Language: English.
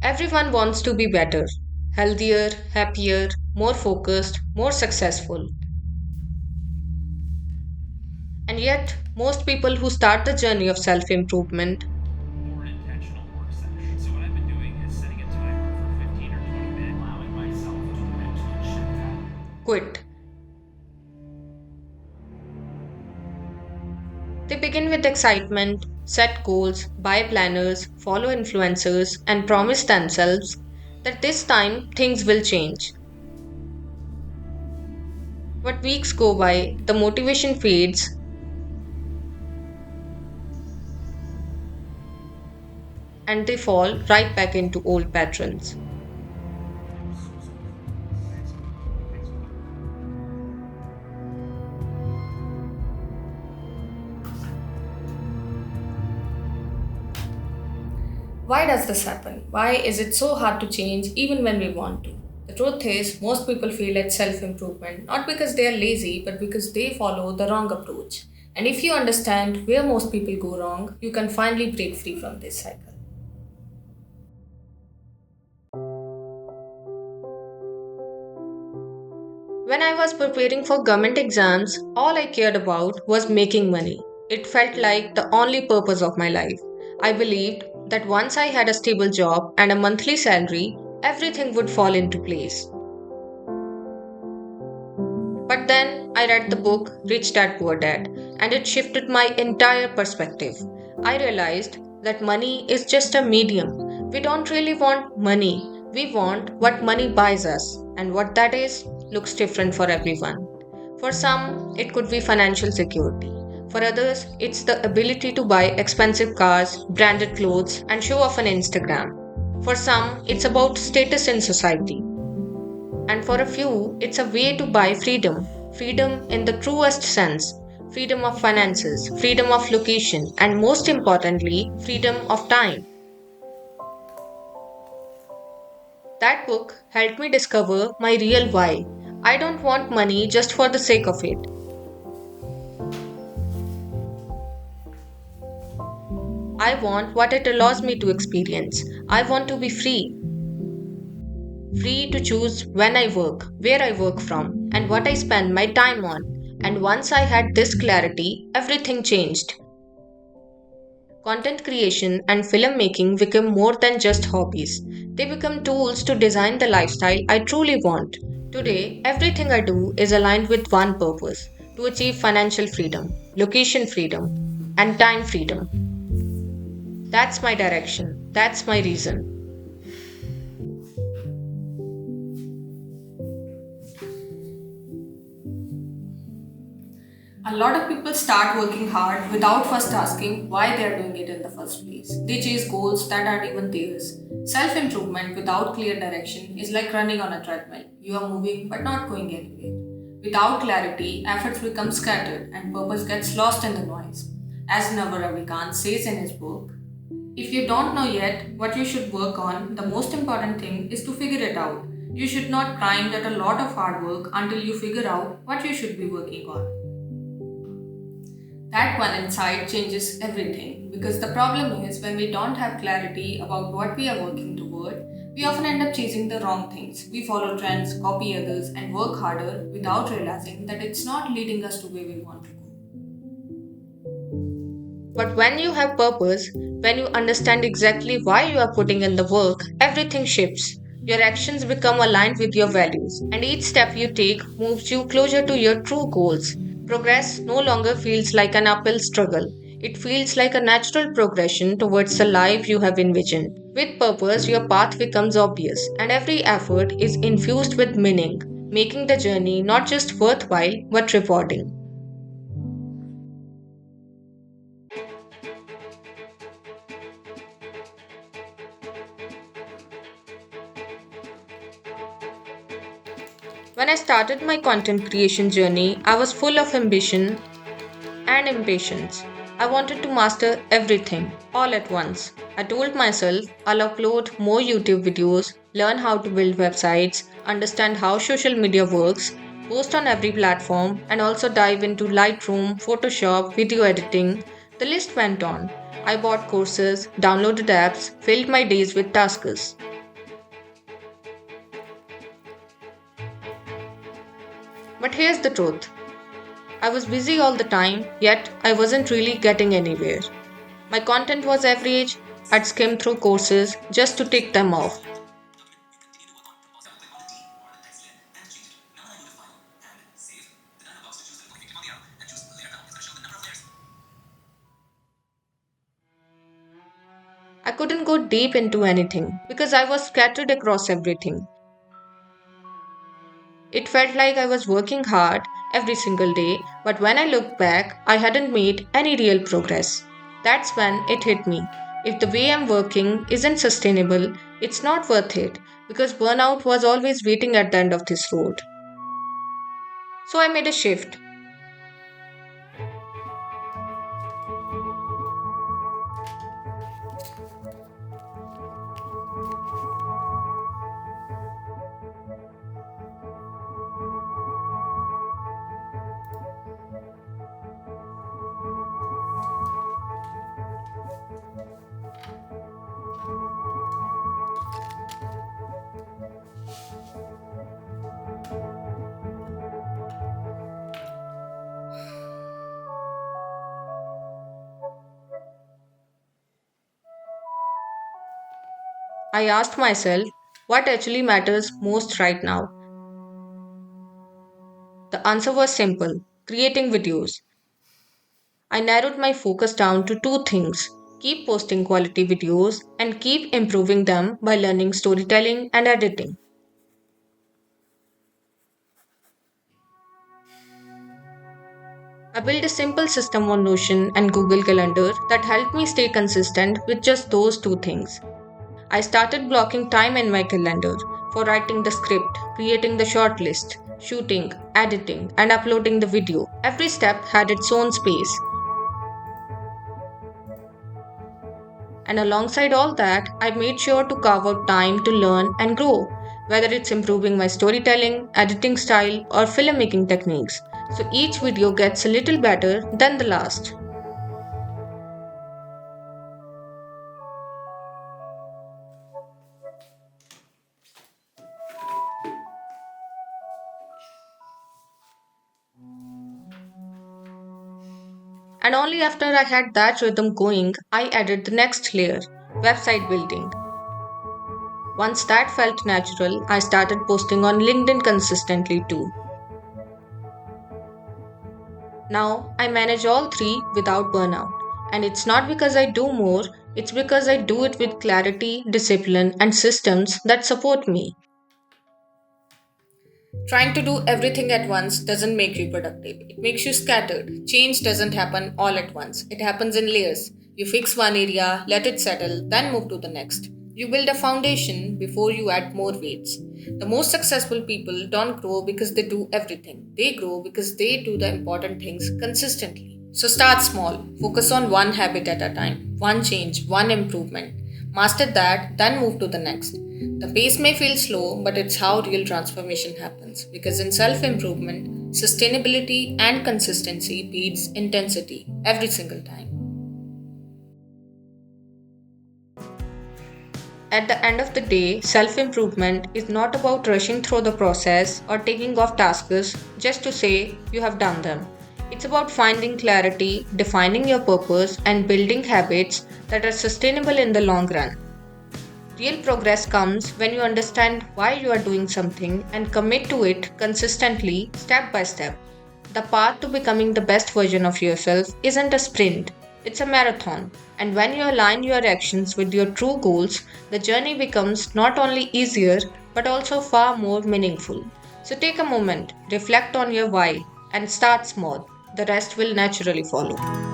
Everyone wants to be better, healthier, happier, more focused, more successful. And yet, most people who start the journey of self improvement More intentional work session. So what I've been doing is setting a timer for 15 or 20 minutes, allowing myself to mentally shift that. quit. They begin with excitement, set goals, buy planners, follow influencers, and promise themselves that this time things will change. But weeks go by, the motivation fades, and they fall right back into old patterns. Why does this happen? Why is it so hard to change even when we want to? The truth is, most people feel it's self improvement not because they are lazy but because they follow the wrong approach. And if you understand where most people go wrong, you can finally break free from this cycle. When I was preparing for government exams, all I cared about was making money. It felt like the only purpose of my life. I believed that once I had a stable job and a monthly salary, everything would fall into place. But then I read the book Rich Dad Poor Dad, and it shifted my entire perspective. I realized that money is just a medium. We don't really want money, we want what money buys us, and what that is looks different for everyone. For some, it could be financial security. For others, it's the ability to buy expensive cars, branded clothes, and show off on Instagram. For some, it's about status in society. And for a few, it's a way to buy freedom. Freedom in the truest sense. Freedom of finances, freedom of location, and most importantly, freedom of time. That book helped me discover my real why. I don't want money just for the sake of it. I want what it allows me to experience. I want to be free. Free to choose when I work, where I work from, and what I spend my time on. And once I had this clarity, everything changed. Content creation and filmmaking become more than just hobbies. They become tools to design the lifestyle I truly want. Today, everything I do is aligned with one purpose: to achieve financial freedom, location freedom, and time freedom. That's my direction. That's my reason. A lot of people start working hard without first asking why they are doing it in the first place. They chase goals that aren't even theirs. Self improvement without clear direction is like running on a treadmill. You are moving but not going anywhere. Without clarity, efforts become scattered and purpose gets lost in the noise. As Navaravikant says in his book, if you don't know yet what you should work on, the most important thing is to figure it out. You should not grind at a lot of hard work until you figure out what you should be working on. That one insight changes everything because the problem is when we don't have clarity about what we are working toward, we often end up chasing the wrong things. We follow trends, copy others, and work harder without realizing that it's not leading us to where we want to go. But when you have purpose, when you understand exactly why you are putting in the work, everything shifts. Your actions become aligned with your values, and each step you take moves you closer to your true goals. Progress no longer feels like an uphill struggle. It feels like a natural progression towards the life you have envisioned. With purpose, your path becomes obvious, and every effort is infused with meaning, making the journey not just worthwhile but rewarding. When I started my content creation journey, I was full of ambition and impatience. I wanted to master everything all at once. I told myself I'll upload more YouTube videos, learn how to build websites, understand how social media works, post on every platform, and also dive into Lightroom, Photoshop, video editing. The list went on. I bought courses, downloaded apps, filled my days with tasks. But here's the truth. I was busy all the time, yet I wasn't really getting anywhere. My content was average. I'd skim through courses just to tick them off. I couldn't go deep into anything because I was scattered across everything. It felt like I was working hard every single day, but when I looked back, I hadn't made any real progress. That's when it hit me. If the way I'm working isn't sustainable, it's not worth it because burnout was always waiting at the end of this road. So I made a shift. I asked myself what actually matters most right now. The answer was simple: creating videos. I narrowed my focus down to two things: keep posting quality videos and keep improving them by learning storytelling and editing. I built a simple system on Notion and Google Calendar that helped me stay consistent with just those two things. I started blocking time in my calendar for writing the script, creating the shortlist, shooting, editing, and uploading the video. Every step had its own space. And alongside all that, I made sure to carve out time to learn and grow, whether it's improving my storytelling, editing style, or filmmaking techniques. So each video gets a little better than the last. And only after I had that rhythm going, I added the next layer: website building. Once that felt natural, I started posting on LinkedIn consistently too. Now I manage all three without burnout. And it's not because I do more, it's because I do it with clarity, discipline, and systems that support me. Trying to do everything at once doesn't make you productive. It makes you scattered. Change doesn't happen all at once, it happens in layers. You fix one area, let it settle, then move to the next. You build a foundation before you add more weights. The most successful people don't grow because they do everything. They grow because they do the important things consistently. So start small. Focus on one habit at a time, one change, one improvement. Master that, then move to the next. The pace may feel slow, but it's how real transformation happens. Because in self improvement, sustainability and consistency beats intensity every single time. At the end of the day, self improvement is not about rushing through the process or taking off tasks just to say you have done them. It's about finding clarity, defining your purpose, and building habits that are sustainable in the long run. Real progress comes when you understand why you are doing something and commit to it consistently, step by step. The path to becoming the best version of yourself isn't a sprint, it's a marathon. And when you align your actions with your true goals, the journey becomes not only easier but also far more meaningful. So take a moment, reflect on your why, and start small. The rest will naturally follow.